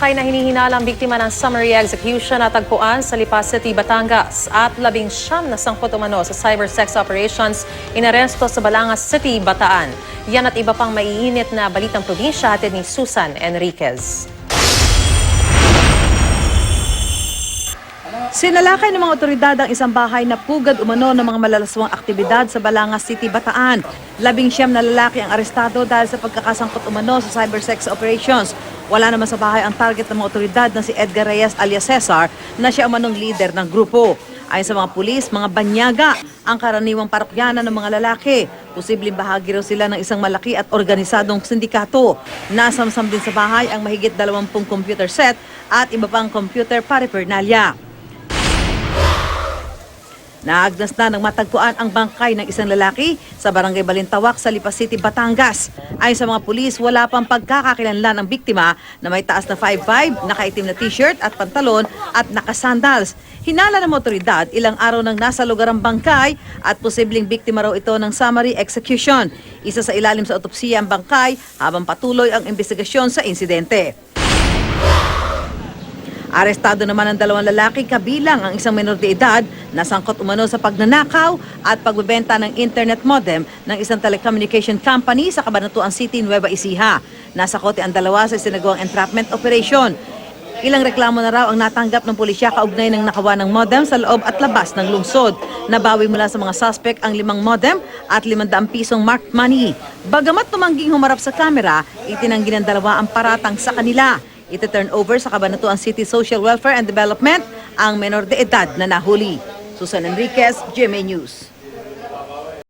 bangkay na hinihinalang biktima ng summary execution na tagpuan sa Lipa City, Batangas at 19 na sangkot umano sa cyber sex operations inaresto sa Balangas City, Bataan. Yan at iba pang maiinit na balitang probinsya hatid ni Susan Enriquez. Sinalakay ng mga otoridad ang isang bahay na pugad umano ng mga malalaswang aktibidad sa Balangas City, Bataan. 19 na lalaki ang arestado dahil sa pagkakasangkot umano sa cybersex operations. Wala naman sa bahay ang target ng mga otoridad na si Edgar Reyes alias Cesar na siya umanong leader ng grupo. Ayon sa mga pulis, mga banyaga ang karaniwang parokyana ng mga lalaki. Posibleng bahagi raw sila ng isang malaki at organisadong sindikato. Nasamsam din sa bahay ang mahigit 20 computer set at iba pang computer paraphernalia. Naagnas na ng matagpuan ang bangkay ng isang lalaki sa barangay Balintawak sa Lipa City, Batangas. Ayon sa mga pulis, wala pang pagkakakilanlan ng biktima na may taas na 5'5", nakaitim na t-shirt at pantalon at nakasandals. Hinala ng otoridad, ilang araw nang nasa lugar ang bangkay at posibleng biktima raw ito ng summary execution. Isa sa ilalim sa otopsiya ang bangkay habang patuloy ang investigasyon sa insidente. Arestado naman ang 2 lalaki kabilang ang isang menor de edad na sangkot umano sa pagnanakaw at pagbebenta ng internet modem ng isang telecommunication company sa Cabanatuan City, Nueva Ecija. Nasa kote ang 2 sa sinagawang entrapment operation. Ilang reklamo na raw ang natanggap ng pulisya kaugnay ng nakawa ng modem sa loob at labas ng lungsod. Nabawi mula sa mga suspect ang 5 modem at 500 pisong marked money. Bagamat tumangging humarap sa kamera, itinanggi ng 2 ang paratang sa kanila. Iti-turn over sa Cabanatuan City Social Welfare and Development ang menor de edad na nahuli. Susan Enriquez, GMA News.